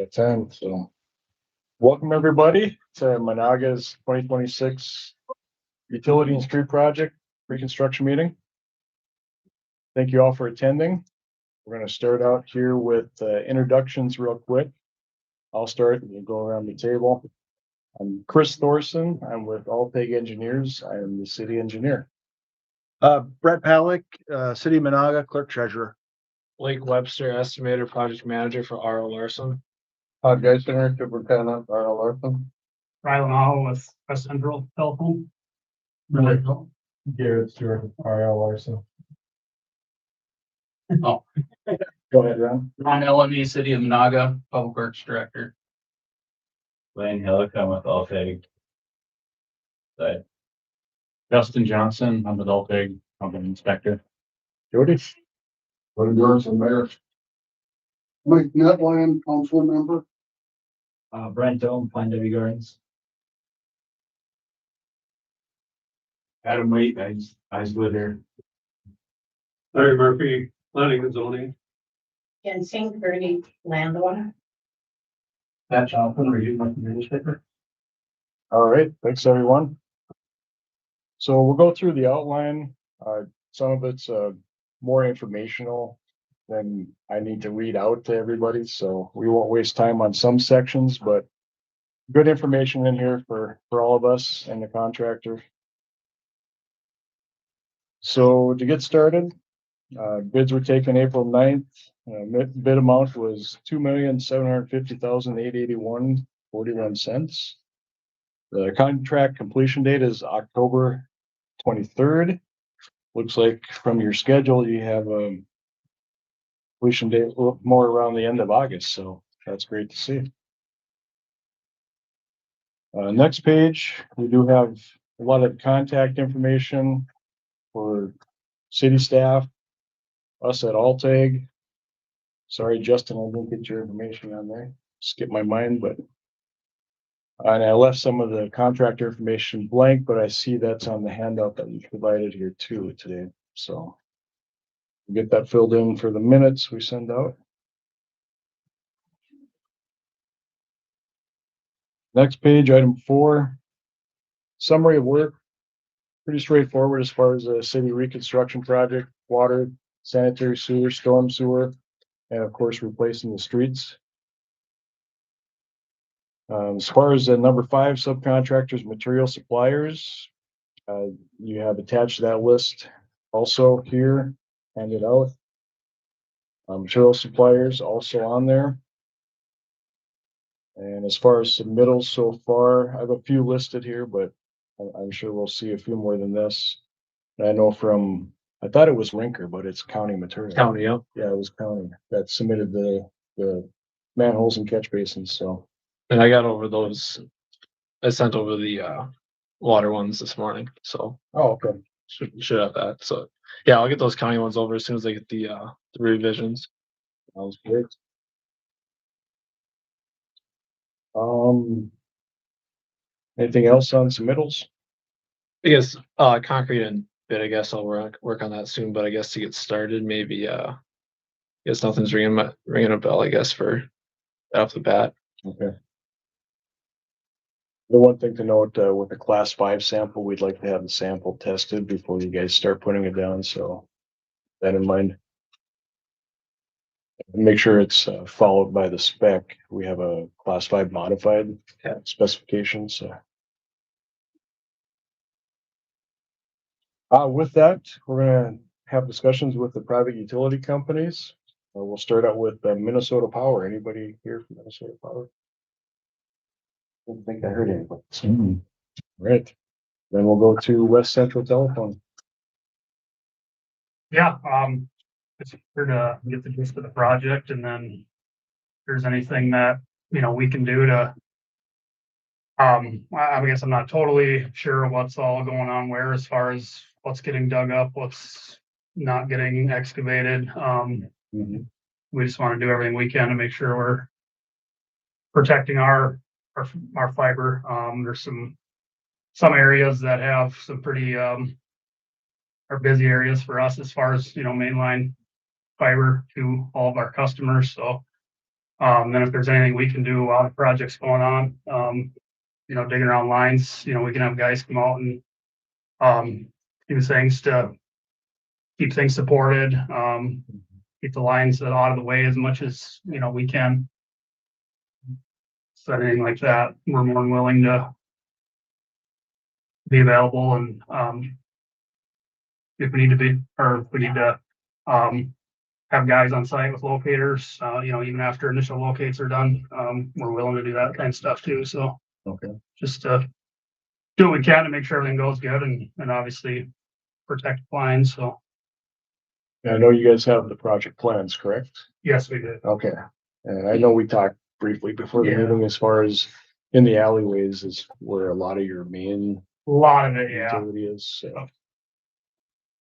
At 10. So, welcome everybody to Managa's 2026 Utility and Street Project Reconstruction Meeting. Thank you all for attending. We're going to start out here with introductions real quick. I'll start and we'll go around the table. I'm Chris Thorson. I'm with Allpeg Engineers. I am the city engineer. Brett Palick, City of Managa, Clerk Treasurer. Blake Webster, Estimator Project Manager for R.O. Larson. Todd Geisinger, Superintendent, R.L. Larson. Rylan Hall with West Central Telephone. Garrett Stewart, R.L. Larson. Oh, Go ahead, Ron. Ron LME, City of Managa, Public Works Director. Lane Hillick, with Allpeg. Justin Johnson, I'm with Allpeg, Company Inspector. Jody. What yours and Mayor? Mike Netland, council member. Brent Dome, Pine W Gardens. Adam Waite, I live here. Larry Murphy, Planning and Zoning. And St. Gertie landowner. Pat Johnson, Review Monthly Newspaper. All right, thanks everyone. So we'll go through the outline. Some of it's more informational than I need to read out to everybody, so we won't waste time on some sections, but good information in here for all of us and the contractor. So to get started, bids were taken April 9th. Bid amount was $2,750,881.41. The contract completion date is October 23rd. Looks like from your schedule, you have a completion date more around the end of August, so that's great to see. Next page, we do have a lot of contact information for city staff, us at Alltag. Sorry, Justin, I didn't get your information on there. Skipped my mind, but and I left some of the contractor information blank, but I see that's on the handout that you provided here too today. So we'll get that filled in for the minutes we send out. Next page, item 4, summary of work. Pretty straightforward as far as a city reconstruction project, water, sanitary sewer, storm sewer, and of course, replacing the streets. As far as the number 5 subcontractors, material suppliers, you have attached that list also here, handed out. Material suppliers also on there. And as far as submittals so far, I have a few listed here, but I'm sure we'll see a few more than this. And I know I thought it was Rinker, but it's county material. County, yeah. Yeah, it was county that submitted the manholes and catch basins, so. And I got over those. I sent over the water ones this morning, so Oh, okay. should have that. So yeah, I'll get those county ones over as soon as I get the revisions. Sounds great. Anything else on submittals? I guess concrete and bid. I guess I'll work on that soon. But I guess to get started, maybe I guess nothing's ringing a bell. I guess for off the bat. Okay. The one thing to note with the class 5 sample, we'd like to have the sample tested before you guys start putting it down. So that in mind. Make sure it's followed by the spec. We have a class 5 modified specification. So with that, we're going to have discussions with the private utility companies. We'll start out with Minnesota Power. Anybody here from Minnesota Power? I don't think I heard anybody. Right. Then we'll go to West Central Telephone. Yeah, it's here to get the gist of the project, and then if there's anything that, we can do to, I guess I'm not totally sure what's all going on where as far as what's getting dug up, what's not getting excavated. We just want to do everything we can to make sure we're protecting our fiber. There's some areas that have some pretty are busy areas for us as far as mainline fiber to all of our customers. So Then if there's anything we can do while the project's going on, digging around lines, we can have guys come out and, do things to keep things supported, keep the lines out of the way as much as, we can. So anything like that, we're more than willing to be available and, if we need to be, or if we need to, have guys on site with locators, even after initial locates are done, we're willing to do that kind of stuff too, so. Okay. Just to do what we can to make sure everything goes good and obviously protect lines, so, I know you guys have the project plans, correct? yes, we did. Okay, and I know we talked briefly before the Yeah. meeting as far as in the alleyways is where a lot of your main A lot of it, yeah. utility is, so.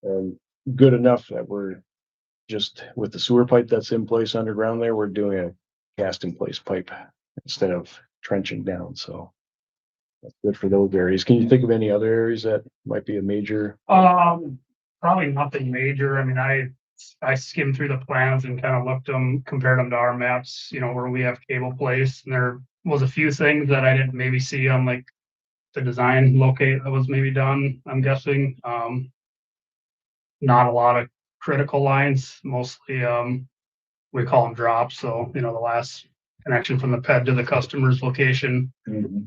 And good enough that we're just with the sewer pipe that's in place underground there, we're doing a cast in place pipe instead of trenching down, so. That's good for those areas. Can you think of any other areas that might be a major? Probably nothing major. I mean, I skimmed through the plans and kind of looked them, compared them to our maps, where we have cable placed, and there was a few things that I didn't maybe see on like the design locate that was maybe done, I'm guessing. Not a lot of critical lines, mostly, we call them drops. So, the last connection from the ped to the customer's location.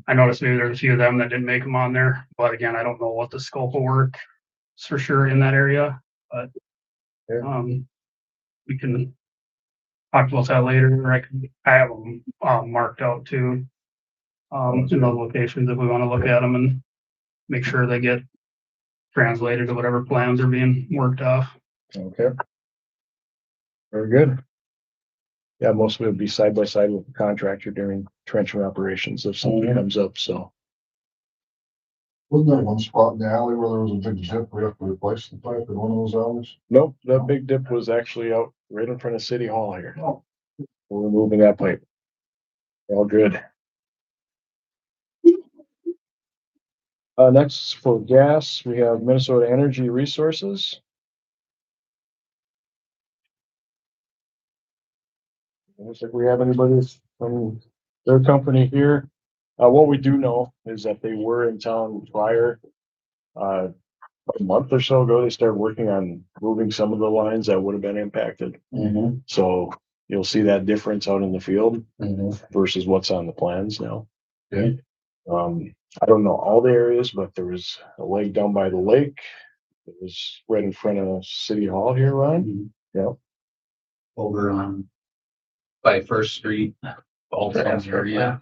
I noticed maybe there's a few of them that didn't make them on there, but again, I don't know what the scope of work is for sure in that area, but Yeah. we can talk about that later, or I have them, marked out too. In those locations if we want to look at them and make sure they get translated to whatever plans are being worked off. Okay. Very good. Yeah, most of it would be side by side with the contractor during trenching operations if something comes up, so. Wasn't there one spot in the alley where there was a big dip, we have to replace the pipe in one of those alleys? Nope, that big dip was actually out right in front of City Hall here. Oh. We're removing that pipe. All good. Next for gas, we have Minnesota Energy Resources. Looks like we have anybody from their company here. What we do know is that they were in town prior. A month or so ago, they started working on moving some of the lines that would have been impacted. So you'll see that difference out in the field versus what's on the plans now. Yeah. I don't know all the areas, but there was a leg down by the lake. It was right in front of City Hall here, Ryan. Yeah. Over on by First Street, all that area.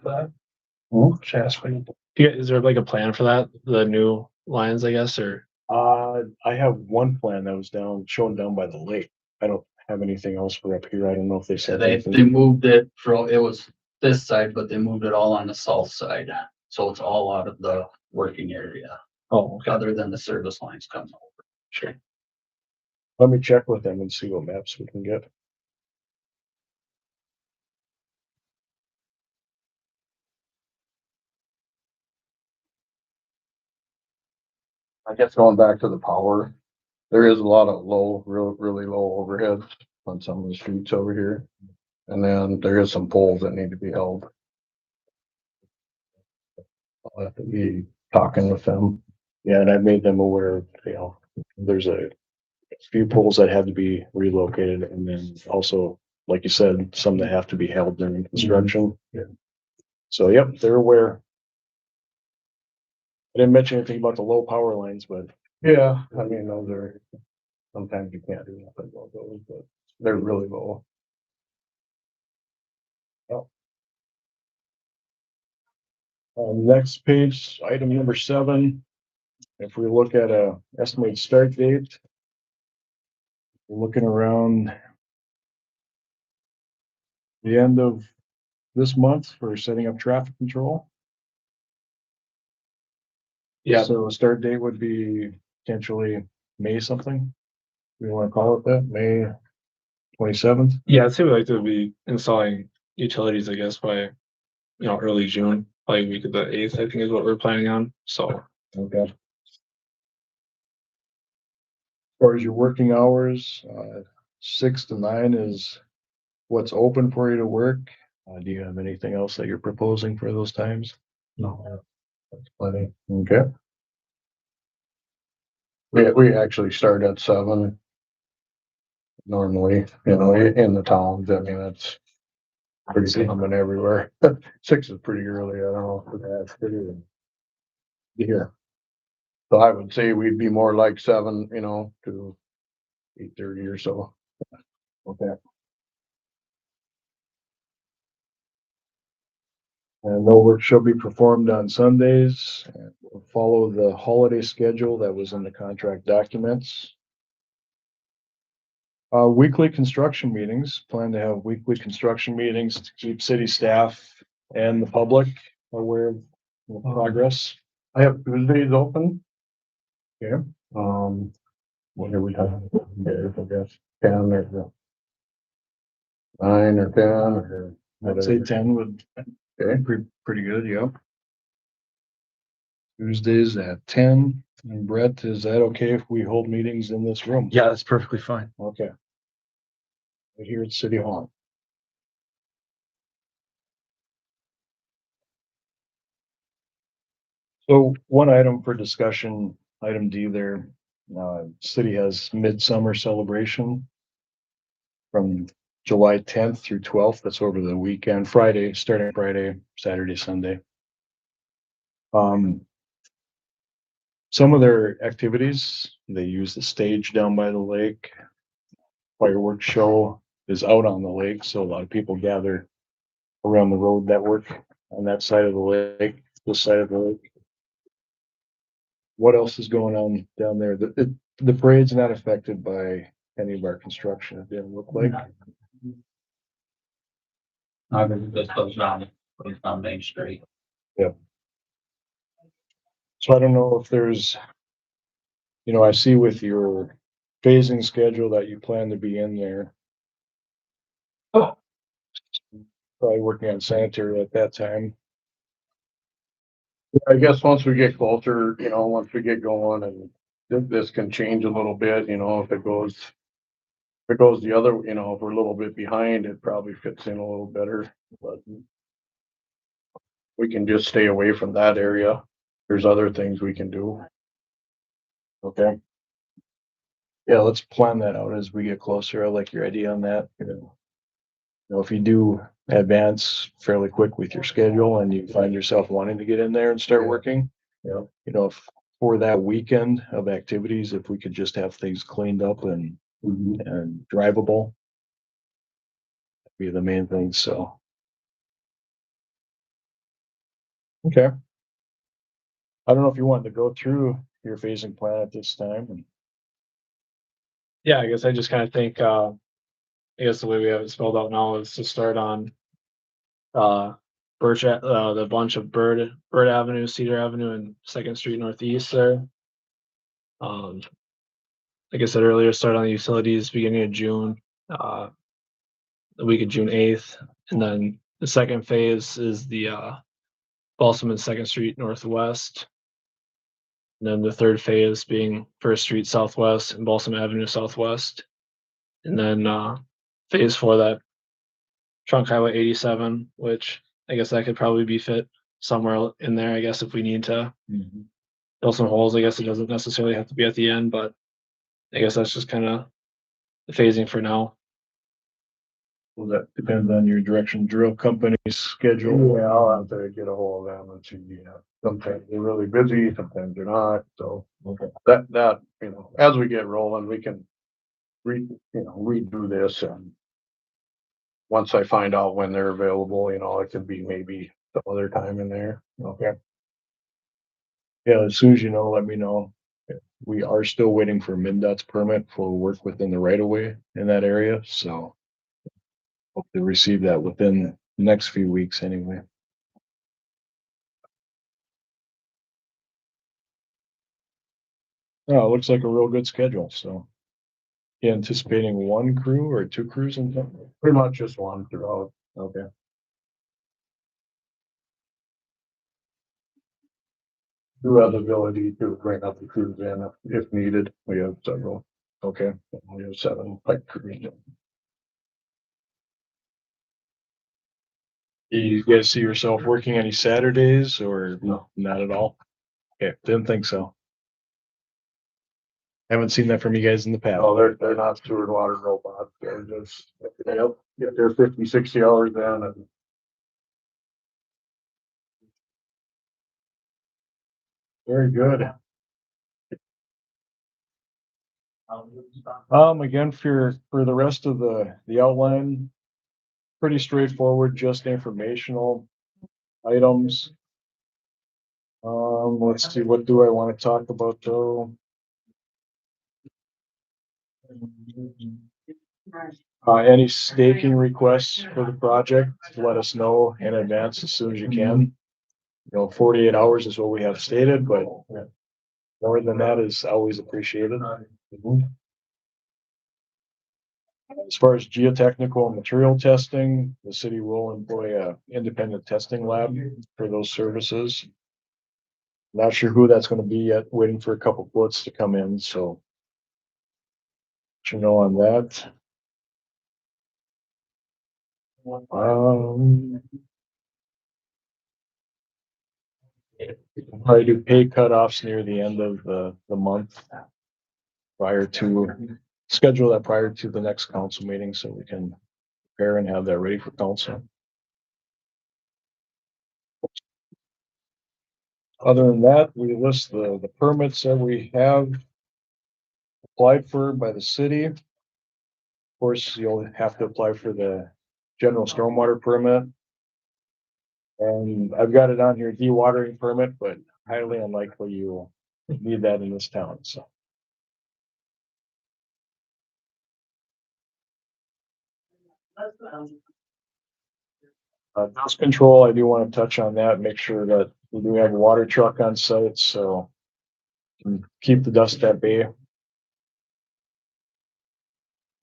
Is there like a plan for that? The new lines, I guess, or? I have one plan that was shown down by the lake. I don't have anything else for up here. I don't know if they So said they anything. moved it from, it was this side, but they moved it all on the south side. So it's all out of the working area, Oh, okay. other than the service lines coming over. Sure. Let me check with them and see what maps we can get. I guess going back to the power, there is a lot of really low overhead on some of the streets over here. And then there is some poles that need to be held. I'll have to be talking with them. Yeah, and I made them aware, there's a few poles that had to be relocated and then also, like you said, some that have to be held during construction. Yeah. So, yep, they're aware. I didn't mention anything about the low power lines, but Yeah, I mean, those are, sometimes you can't do nothing about those, but they're really low. Next page, item number 7. If we look at a estimated start date, we're looking around the end of this month for setting up traffic control. Yeah. So a start date would be potentially May something. We want to call it that, May 27th. Yeah, I'd say we like to be installing utilities, I guess, by, early June, like week of the 8th, I think is what we're planning on. So, Okay. As far as your working hours, 6 to 9 is what's open for you to work. Do you have anything else that you're proposing for those times? No, that's plenty. Okay. We actually start at 7. Normally, in the towns, I mean, that's pretty common everywhere. 6 is pretty early, I don't know if that's pretty. Yeah. So I would say we'd be more like 7, to 8:30 or so. Okay. And no work shall be performed on Sundays. And we'll follow the holiday schedule that was in the contract documents. Weekly construction meetings, plan to have weekly construction meetings to keep city staff and the public aware of the progress. I have Tuesdays open. Yeah. What are we talking? I guess 10 or 9 or 10 or. I'd say 10 would Okay. be pretty good, yep. Tuesdays at 10. And Brett, is that okay if we hold meetings in this room? Yeah, that's perfectly fine. Okay. Right here at City Hall. So one item for discussion, item D there, city has midsummer celebration from July 10th through 12th. That's over the weekend, Friday, starting Friday, Saturday, Sunday. Some of their activities, they use the stage down by the lake. Fireworks show is out on the lake, so a lot of people gather around the road that work on that side of the lake, this side of the lake. What else is going on down there? The parade's not affected by any of our construction, it didn't look like. This goes down Main Street. So I don't know if there's, I see with your phasing schedule that you plan to be in there. Probably working on sanitary at that time. I guess once we get closer, once we get going and this can change a little bit, if it goes. If it goes the other, if we're a little bit behind, it probably fits in a little better, but. We can just stay away from that area. There's other things we can do. Okay. Yeah, let's plan that out as we get closer. I like your idea on that. If you do advance fairly quick with your schedule and you find yourself wanting to get in there and start working. Yeah. If for that weekend of activities, if we could just have things cleaned up and drivable. That'd be the main thing, so. Okay. I don't know if you want to go through your phasing plan at this time. Yeah, I guess I just kind of think, I guess the way we have it spelled out now is to start on the bunch of Bird Avenue, Cedar Avenue, and Second Street Northeast there. Like I said earlier, start on the utilities beginning of June, the week of June 8th, and then the second phase is the Balsam and Second Street Northwest. And then the third phase being First Street Southwest and Balsam Avenue Southwest. And then phase 4, that Trunk Highway 87, which I guess that could probably be fit somewhere in there, I guess, if we need to fill some holes. I guess it doesn't necessarily have to be at the end, but I guess that's just kind of the phasing for now. Well, that depends on your direction drill company's schedule. Yeah, I'll have to get a hold of them and see, sometimes they're really busy, sometimes they're not, so. Okay. That, as we get rolling, we can redo this and. Once I find out when they're available, it could be maybe some other time in there. Okay. Yeah, as soon as you know, let me know. We are still waiting for MnDOT's permit for work within the right of way in that area, so. Hope to receive that within the next few weeks anyway. Oh, it looks like a real good schedule, so. You anticipating one crew or 2 crews in total? Pretty much just one throughout. Okay. Do have the ability to bring up the crews in if needed. We have several. Okay. We have 7 pipe crews. You guys see yourself working any Saturdays or no, not at all? Okay, didn't think so. Haven't seen that from you guys in the past. No, they're not sewer and water robots. They're just, they'll get their 50, 60 hours in and. Very good. Again, for the rest of the outline, pretty straightforward, just informational items. Let's see, what do I want to talk about though? Any staking requests for the project, let us know in advance as soon as you can. 48 hours is what we have stated, but more than that is always appreciated. As far as geotechnical and material testing, the city will employ a independent testing lab for those services. Not sure who that's gonna be yet, waiting for a couple quotes to come in, so. Let you know on that. Probably do pay cutoffs near the end of the month. Schedule that prior to the next council meeting so we can prepare and have that ready for council. Other than that, we list the permits that we have applied for by the city. Of course, you'll have to apply for the general stormwater permit. And I've got it on here, dewatering permit, but highly unlikely you will need that in this town, so. Dust control, I do want to touch on that, make sure that we do have a water truck on site, so can keep the dust at bay.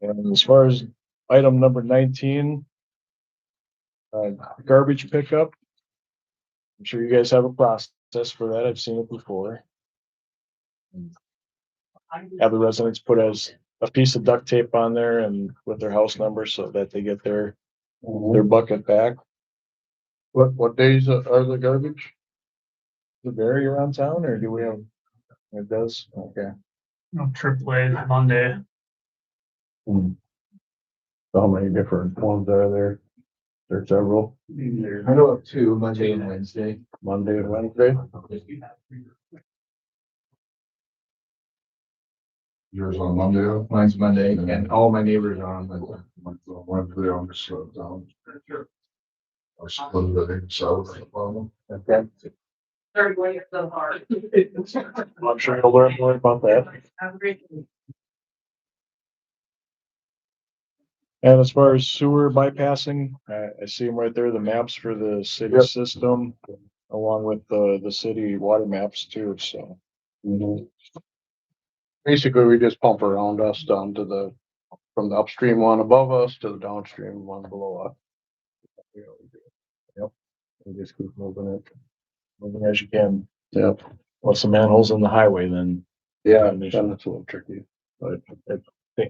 And as far as item number 19, garbage pickup. I'm sure you guys have a process for that. I've seen it before. Have the residents put a piece of duct tape on there and with their house number so that they get their bucket back. What days are the garbage? Does it vary around town or do we have? It does, okay. AAA Monday. How many different ones are there? There's several. I know of two, Monday and Wednesday. Monday and Wednesday. Yours on Monday? Mine's Monday and all my neighbors are on Monday. Wednesday, I'm just slowed down. I split it south. Okay. They're going so hard. I'm sure you'll learn more about that. And as far as sewer bypassing, I see them right there, the maps for the city Yep. system, along with the city water maps too, so. Basically, we just pump around us down to from the upstream one above us to the downstream one below us. Yep. We just keep moving as you can. Yep. Once the manhole's in the highway, then. Yeah, then it's a little tricky. But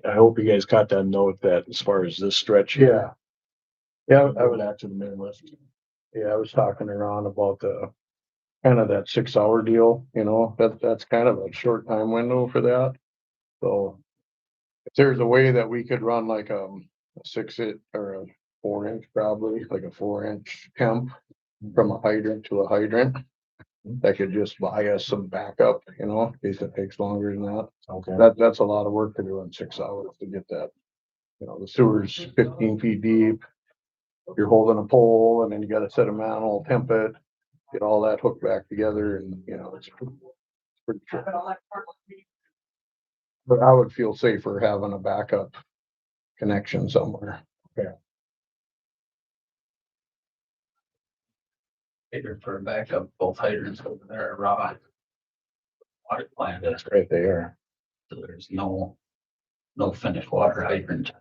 I hope you guys caught that note that as far as this stretch. Yeah. Yeah, I would add to the main list. Yeah, I was talking around about kind of that 6 hour deal, that's kind of a short time window for that. So if there's a way that we could run like a 6 inch or a 4 inch, probably like a 4 inch temp from a hydrant to a hydrant, that could just buy us some backup, in case it takes longer than that. Okay. That's a lot of work to do in 6 hours to get that. The sewer's 15 feet deep. You're holding a pole and then you gotta set a manhole, temp it, get all that hooked back together and, it's pretty tricky. But I would feel safer having a backup connection somewhere. Figure for backup, both hydrants over there are raw. Water plant, That's right there. so there's no finished water hydrant.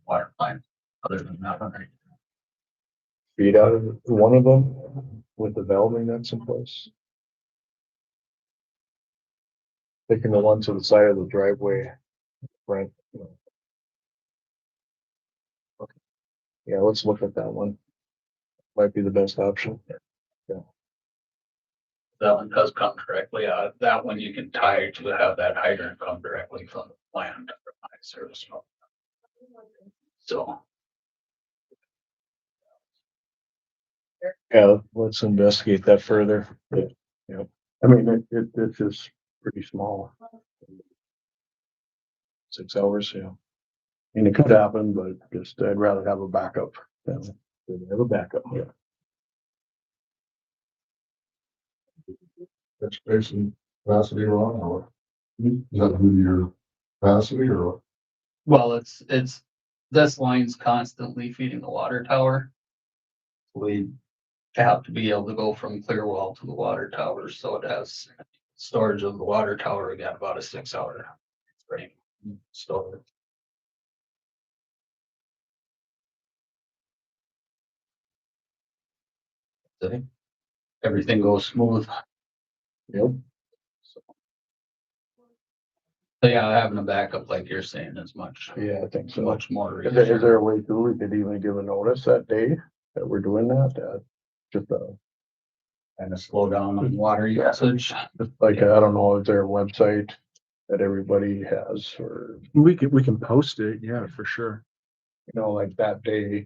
Water plant, other than that, Feed out of one of them with the valving that's in place. Taking the one to the side of the driveway, right? Okay. Yeah, let's look at that one. might be the best option. That one does come directly, that one you can tie to have that hydrant come directly from the plant for my service. So, Yeah, let's investigate that further. I mean, it's just pretty small. 6 hours, yeah. And it could happen, but just I'd rather have a backup than Have a backup. Yeah. Catch basin capacity wrong or what? Is that who your capacity or what? well, it's, this line's constantly feeding the water tower. We have to be able to go from Clearwell to the water tower, so it has storage of the water tower. We got about a 6 hour frame storage. So, everything goes smooth. Yep. So yeah, having a backup like you're saying is much, Yeah, I think so. much more. Is there a way to, we could even give a notice that day that we're doing that? Just Kind of slow down on water usage. like, I don't know, is there a website that everybody has or, We can post it, yeah, for sure. you know, like that day?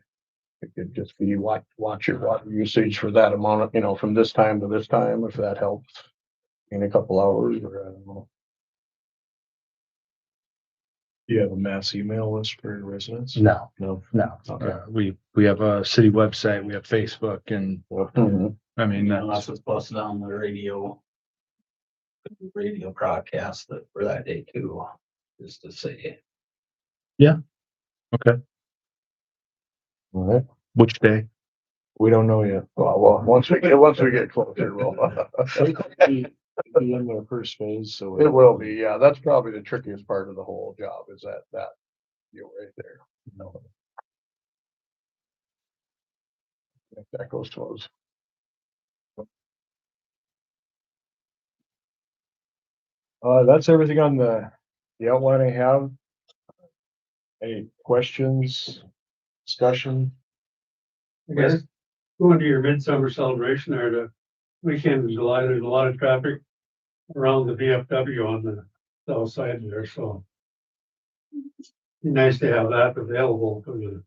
It could just be watch your water usage for that amount of, you know, from this time to this time, if that helps. In a couple hours or I don't know. You have a mass email list for your residents? No, No. no. Okay. We have a city website, we have Facebook and, Mhm. I mean, Unless that's, it's posted on the radio broadcast that for that day too, just to say. okay. All right. Which day? We don't know yet. Well, once we get closer, we'll. Be in the first phase, so. It will be, yeah. That's probably the trickiest part of the whole job is that deal right there. If that goes towards. That's everything on the outline I have. Any questions, discussion? I guess going to your midsummer celebration there, the weekend in July, there's a lot of traffic around the VFW on the south side there, so. Be nice to have that available for the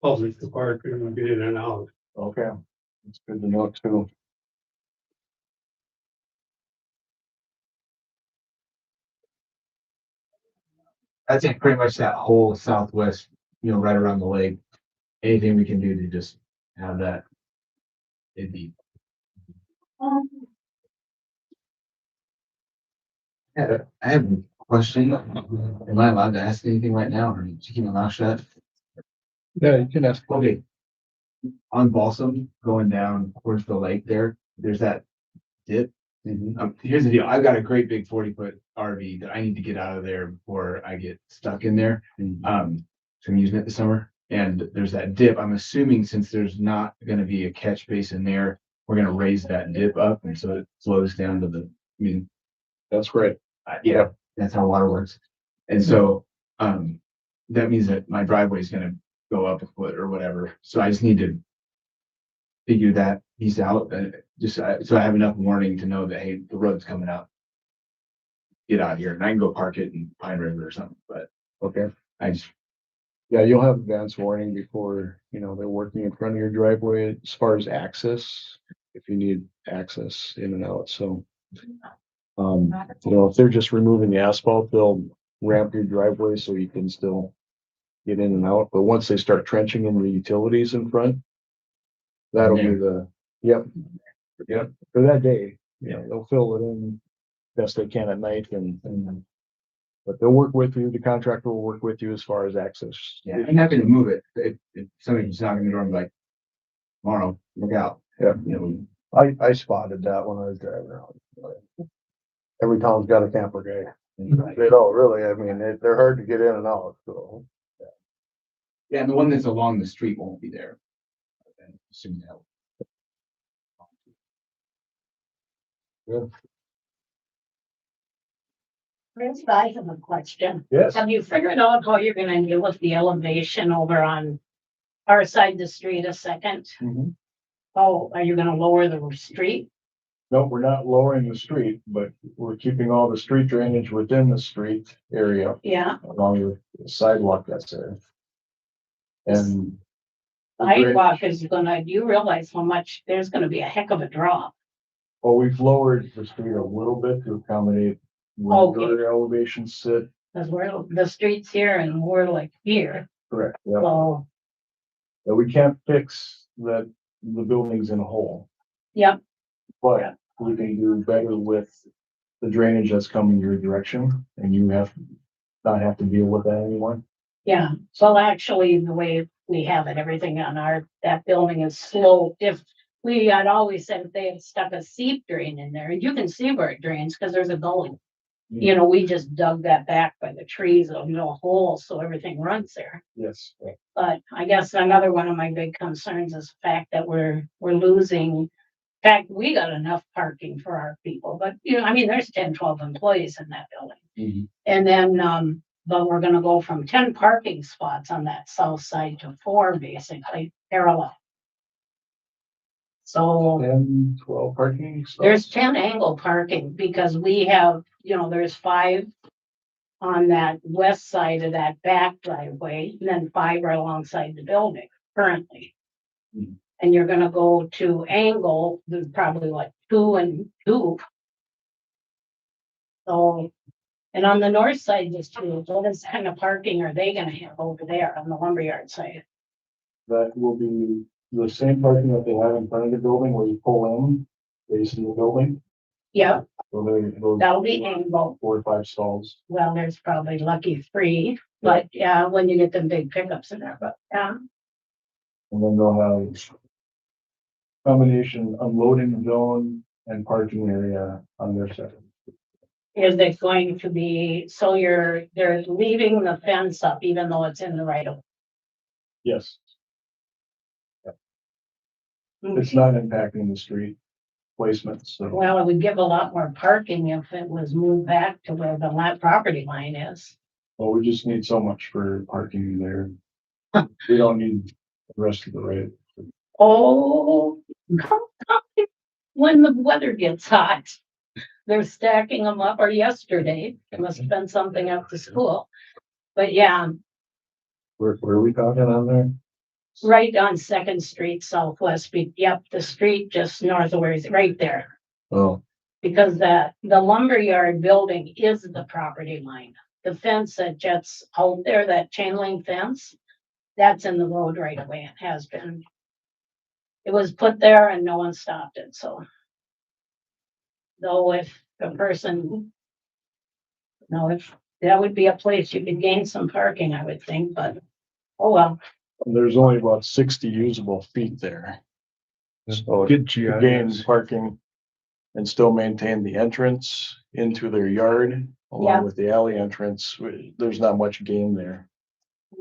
public to park and get in and out. Okay, it's good to know too. I think pretty much that whole southwest, you know, right around the lake. Anything we can do to just have that. It'd be. Yeah, I have a question. Am I allowed to ask anything right now or to keep my mouth shut? Yeah, you can ask. Okay. On Balsam, going down towards the lake there, there's that dip. Here's the deal. I've got a great big 40-foot RV that I need to get out of there before I get stuck in there. So I'm using it this summer and there's that dip. I'm assuming since there's not gonna be a catch basin there, we're gonna raise that dip up and so it flows down to That's great. yeah, that's how water works. And so, that means that my driveway is gonna go up a foot or whatever. So I just need to figure that piece out, so I have enough warning to know that, hey, the road's coming up. Get out of here and I can go park it in Pine River or something, but Okay. I just, Yeah, you'll have advance warning before, you know, they're working in front of your driveway as far as access, if you need access in and out, so. You know, if they're just removing the asphalt, they'll ramp your driveway so you can still get in and out, but once they start trenching in the utilities in front, that'll be yep, for that day, you know, they'll fill it in best they can at night and but they'll work with you, the contractor will work with you as far as access. yeah, I'm happy to move it. If somebody's knocking the door and be like, tomorrow, look out. Yeah. You know, I spotted that when I was driving around. Every town's got a camper guy. They don't really, I mean, they're hard to get in and out, so. yeah, and the one that's along the street won't be there. Assume that. Chris, I have a question. Yes. Have you figured out how you're gonna deal with the elevation over on our side of the street a second? Oh, are you gonna lower the street? No, we're not lowering the street, but we're keeping all the street drainage within the street area Yeah, along with the sidewalk that's there. And the drain- sidewalk is gonna, you realize how much, there's gonna be a heck of a drop. well, we've lowered the street a little bit to accommodate where Okay. your elevations sit. Cause we're, the street's here and we're like here, Correct, yeah. so, But we can't fix the buildings in a whole. Yep. But we can do better with the drainage that's coming your direction and you not have to deal with that anymore. yeah. Well, actually, the way we have it, everything on that building is sloped. If we had always said if they had stuck a seep drain in there, and you can see where it drains, cause there's a gully. You know, we just dug that back by the trees, a hole, so everything runs there. Yes. But I guess another one of my big concerns is the fact that we're losing. In fact, we got enough parking for our people, but I mean, there's 10, 12 employees in that building. Mhm. And then, but we're gonna go from 10 parking spots on that south side to 4, basically parallel. So 10, 12 parking spots. there's 10 angle parking because we have, there's 5 on that west side of that back driveway, and then 5 right alongside the building currently. Mhm. And you're gonna go to angle, there's probably like 2 and 2. So, and on the north side, there's 2. What kind of parking are they gonna have over there on the lumberyard side? That will be the same parking that they have in front of the building where you pull in, facing the building. Yeah, So those that'll be angle. 4 or 5 stalls. Well, there's probably lucky 3, but yeah, when you get them big pickups in there, but yeah. And then they'll have combination unloading zone and parking area on their side. Is it going to be, so they're leaving the fence up even though it's in the right of? Yes, it's not impacting the street placement, so. Well, it would give a lot more parking if it was moved back to where the property line is. Well, we just need so much for parking there. We don't need the rest of the road. Oh, when the weather gets hot, they're stacking them up, or yesterday, it must have been something up to school. But yeah, Where are we talking on there? right on Second Street Southwest, yep, the street just north of where he's, right there. Oh, Because the lumberyard building is the property line. The fence that jets out there, that chain link fence, that's in the road right away. It has been. It was put there and no one stopped it, so. Though if the person. No, if that would be a place you could gain some parking, I would think, but, oh well. there's only about 60 usable feet there. So Good to gain GIS. parking and still maintain the entrance into their yard Yeah. along with the alley entrance, there's not much gain there.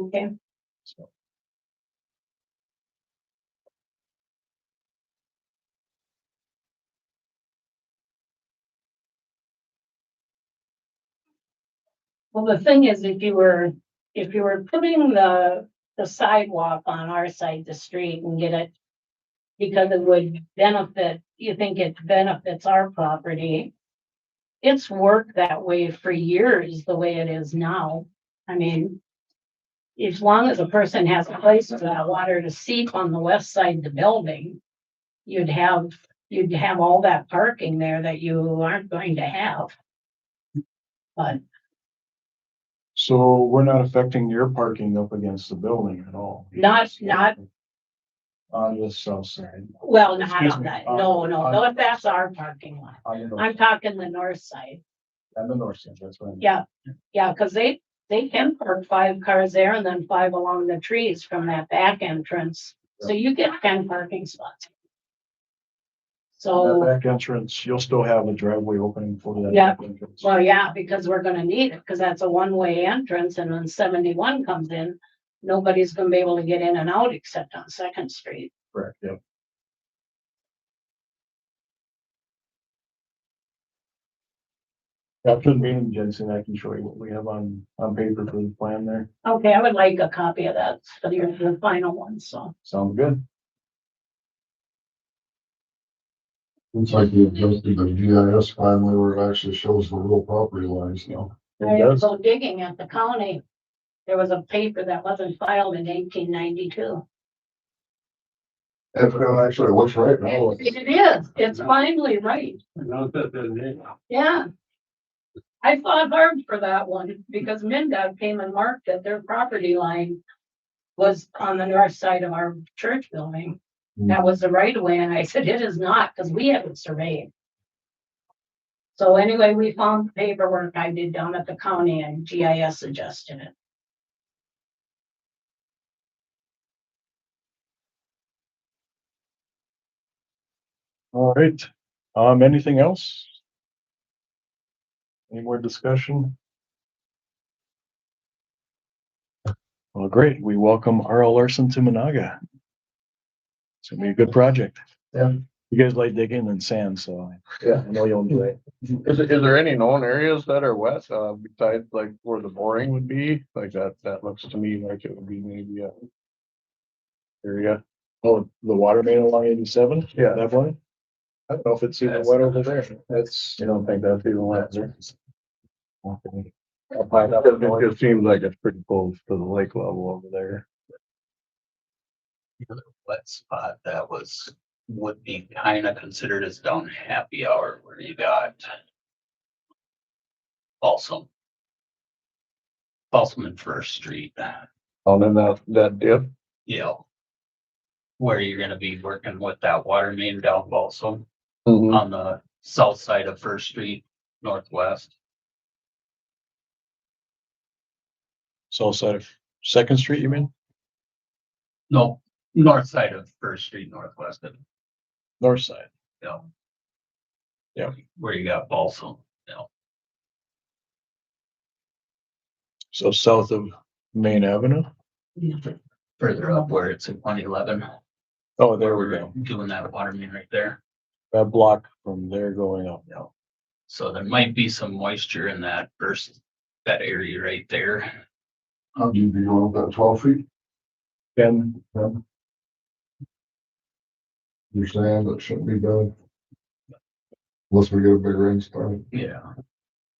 Okay. So. Well, the thing is, if you were putting the sidewalk on our side of the street and get it. Because it would benefit, you think it benefits our property. It's worked that way for years, the way it is now. I mean. As long as a person has a place for that water to seep on the west side of the building. You'd have all that parking there that you aren't going to have. But So we're not affecting your parking up against the building at all. not, On the south side. well, not Excuse on me, that, on- no, that's our parking lot. On the north, I'm talking the north side. on the north side, that's right. Yeah, cause they can park 5 cars there and then 5 along the trees from that back entrance. So you get 10 parking spots. That So, back entrance, you'll still have a driveway opening for that. Yeah. back entrance. well, yeah, because we're gonna need it, cause that's a one-way entrance and when 71 comes in, nobody's gonna be able to get in and out except on Second Street. Correct, yep. After the meeting, Jensen, I can show you what we have on paper for the plan there. Okay, I would like a copy of that for your final one, so. Sounds good. Looks like you adjusted the GIS finally where it actually shows the real property lines now. I had to go digging at the county. There was a paper that wasn't filed in 1892. If it actually looks right now. It is, it's finally right. Yeah. I fought hard for that one because MinDOT came and marked that their property line was on the north side of our church building. That was the right of way, and I said, it is not, because we haven't surveyed. So anyway, we found the paperwork I did down at the county and GIS adjusted it. All right, anything else? Any more discussion? Well, great, we welcome R.L. Larson to Monaga. It's gonna be a good project. Yeah. You guys like digging in sand, so Yeah. I know you'll enjoy it. Is there any known areas that are wet, besides like where the boring would be? Like that looks to me like it would be maybe a area. Oh, the water main along 87? Yeah. That one? I don't know if it's even wet over there. That's, You don't think that's even wet there? I'll find out. It just seems like it's pretty close to the lake level over there. The other wet spot that would be kind of considered as down Happy Hour where you got Balsam and First Street, Oh, then that dip. you know, where you're gonna be working with that water main down Balsam on the south side of First Street, northwest. South side of Second Street, you mean? No, north side of First Street, northwest of, North side. you know. Yeah. Where you got Balsam, you know. So south of Main Avenue? Further up where it's in 111, Oh, there where we we're go. doing that water main right there. That block from there going up. You know, so there might be some moisture in that that area right there. How deep do you want that, 12 feet? 10, You're saying that shouldn't be done? Unless we get a big rainstorm. Yeah.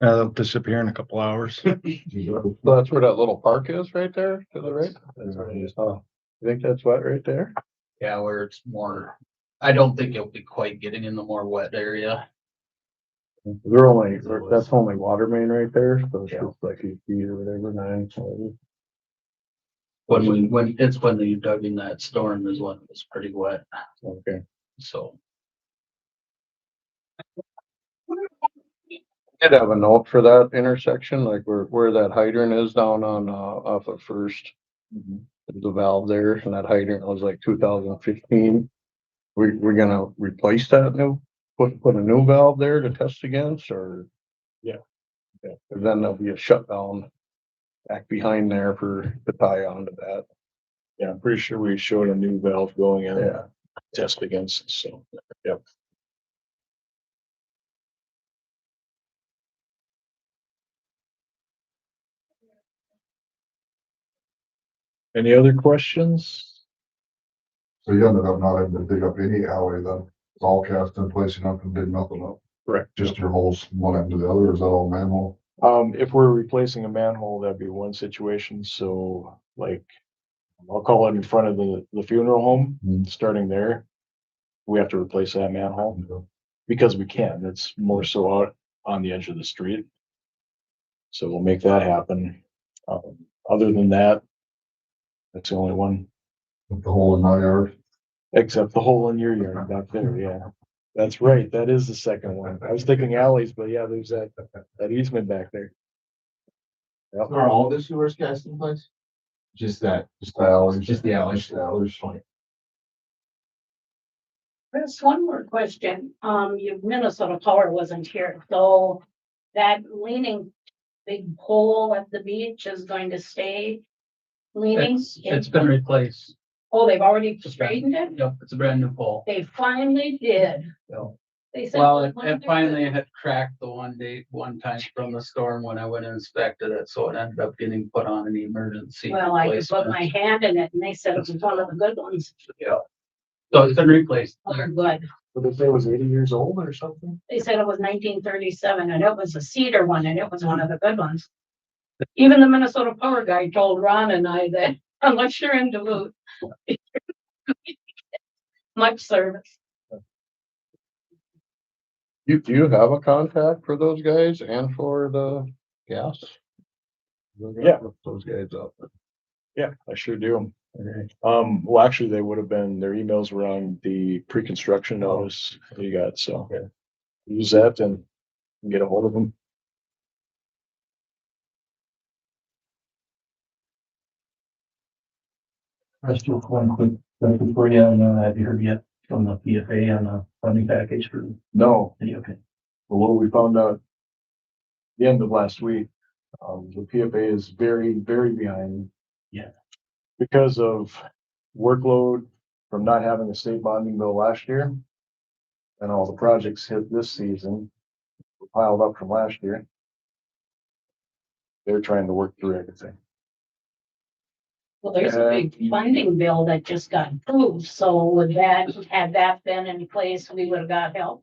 They'll disappear in a couple hours. So that's where that little park is right there to the right? That's where it is. Oh, you think that's wet right there? Yeah, where it's more, I don't think it'll be quite getting in the more wet area. That's only water main right there, so it's just like 8 feet or whatever, 9. So When they dug in that storm is when it was pretty wet, okay. so. Did have a note for that intersection, like where that hydrant is down on, off of First. There's a valve there, and that hydrant was like 2015. We're gonna replace that put a new valve there to test against, or? Yeah. Yeah, 'cause then there'll be a shutdown back behind there to tie onto that. Yeah, I'm pretty sure we showed a new valve going in. Yeah. Test against, so, yep. Any other questions? So you ended up not having to dig up any alley then? It's all cast in place, you don't have to dig nothing up? Correct. Just your holes from one end to the other, or is that all manhole? If we're replacing a manhole, that'd be one situation, so like, I'll call it in front of the funeral home, starting there. We have to replace that manhole, because we can, it's more so out on the edge of the street. So we'll make that happen. Other than that, that's the only one, The hole in my yard? except the hole in your yard back there, yeah. That's right, that is the second one. I was thinking alleys, but yeah, there's that easement back there. Yep. Are all the sewers cast in place? Just the alleys. There's one more question. Your Minnesota Power wasn't here, so that leaning big pole at the beach is going to stay leaning? It's been replaced. Oh, they've already straightened it? Yep, it's a brand new pole. They finally did. So, They said. well, it finally had cracked the one time from the storm when I went and inspected it, so it ended up getting put on an emergency. Well, I could put replacement. my hand in it and they said it was one of the good ones. Yeah. So it's been replaced. Oh, good. But they say it was 80 years old or something? They said it was 1937 and it was a cedar one and it was one of the good ones. Even the Minnesota Power guy told Ron and I that unless you're in Duluth, much service. Do you have a contact for those guys and for the gas? Yeah. Look those guys up. Yeah, I sure do. Okay. Well, actually, they would have been, their emails were on the pre-construction notice that you got, so. Use that and get a hold of them. Let's do one quick question for you, and have you heard yet from the PFA on the funding package for? No, Okay. but what we found out the end of last week, the PFA is very, very behind. Yeah. Because of workload from not having a state bonding bill last year. And all the projects hit this season, piled up from last year. They're trying to work through everything. Well, there's a big funding bill that just got approved, so would that, had that been in place, we would have got help?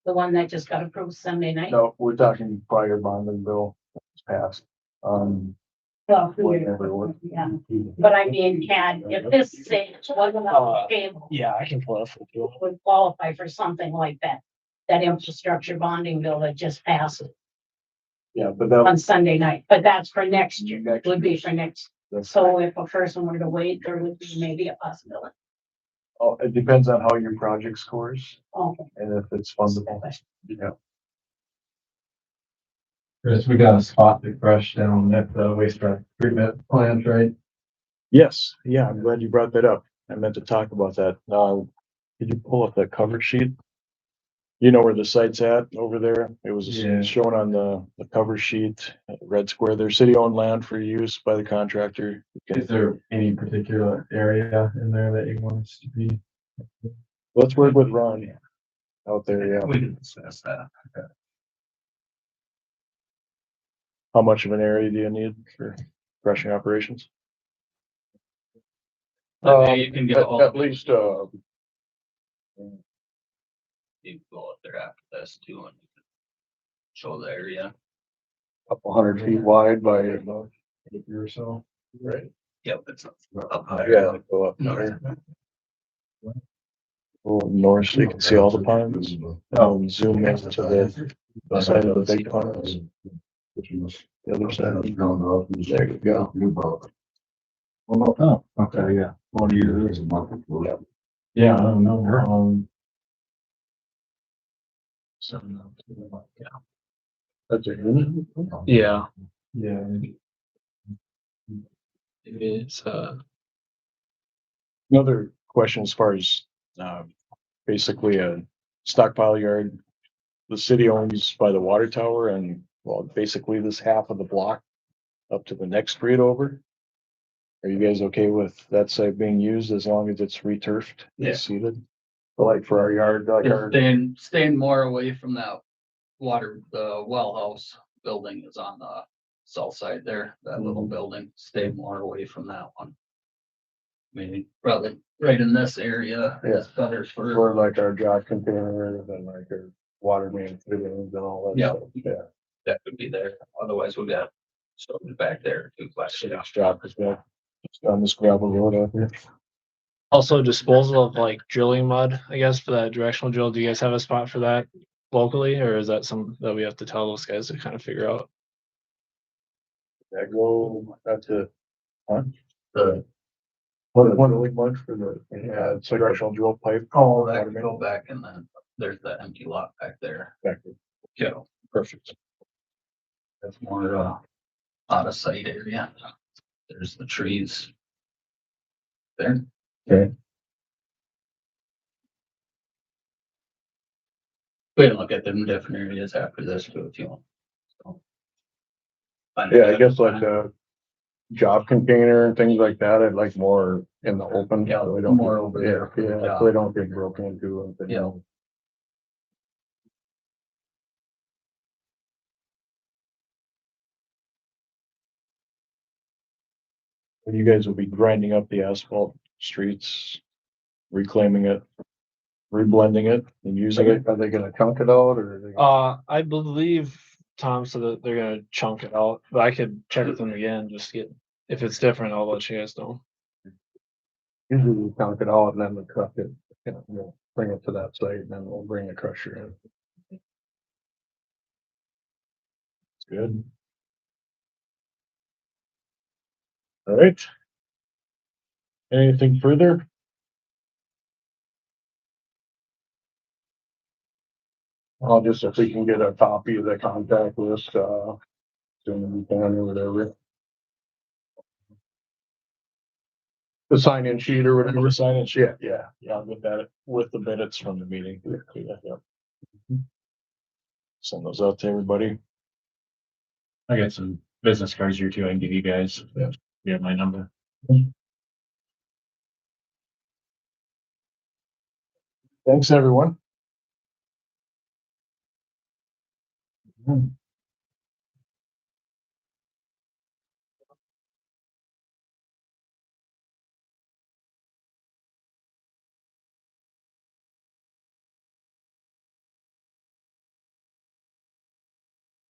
The one that just got approved Sunday night? No, we're talking prior bonding bill that's passed. Well, Whatever works. yeah, but I mean, if this stage wasn't on the table, Yeah, I can pull up with you. would qualify for something like that. That infrastructure bonding bill that just passed Yeah, but that, on Sunday night, but that's for next year, Next would be for next. that's, So if a person were to wait, there would be maybe a possibility. oh, it depends on how your project scores Okay. and if it's fundable. Yeah. Chris, we got a spot to crush down at the wastewater treatment plant, right? Yes, yeah, I'm glad you brought that up. I meant to talk about that. Could you pull up that cover sheet? You know where the site's at over there? It was Yeah. shown on the cover sheet, red square. There's city-owned land for use by the contractor. Is there any particular area in there that you want us to be? Let's work with Ron out there, yeah. We can discuss that. How much of an area do you need for crushing operations? You can get all, At least, you can go up there after this too and show the area. couple 100 feet wide by, Acre or so? Right. Yep, it's up higher. Yeah, go up No, there. Go north so you can see all the pines. Zoom in to the side of the big pines. The other side. There you go. Oh, okay, yeah. What do you? Yeah, I don't know. That's a unit. Yeah, Yeah. it's, Another question as far as, basically a stockpile yard. The city owns by the water tower and, well, basically this half of the block up to the next street over. Are you guys okay with that site being used as long as it's returfed Yeah. and seeded? Like for our yard, like Just our, staying more away from that water, the well house building is on the south side there, that little building, stay more away from that one. Maybe probably right in this area is better for, for like our job container and like our water main fittings and all that. Yeah. stuff. Yeah. that could be there, otherwise we got storage back there too. city's job as well. Just on this gravel road out here. also disposal of like drilling mud, I guess, for that directional drill. Do you guys have a spot for that locally, or is that something that we have to tell those guys to kind of figure out? That go at the, The, one really much for the, it's like directional drill pipe. oh, that could go back and then there's the empty lot back there. Back there. Yeah, Perfect. that's more, out of sight area. There's the trees. There. Okay. We can look at them different areas after this too, if you want. So. Yeah, I guess like the job container and things like that, I'd like more in the open. Yeah, so we don't more get- over there. Yeah, so they don't get broken into. And things. Yeah. You guys will be grinding up the asphalt streets, reclaiming it. reblending it and using it. Are they gonna chunk it out or? are they gonna- I believe Tom said that they're gonna chunk it out, but I could check with them again, just to get, if it's different, I'll let you guys know. Usually we chunk it out and then we truck it, we'll bring it to that site and then we'll bring the crusher in. It's good. All right. Anything further? I'll just, if we can get a copy of the contact list, soon as we can or whatever. The sign-in sheet or whatever. We're signing. Yeah. Yeah, with that, with the minutes from the meeting. Yeah. Send those out to everybody. I got some business cards here too. I can give you guys. Yeah. You have my number. Thanks, everyone.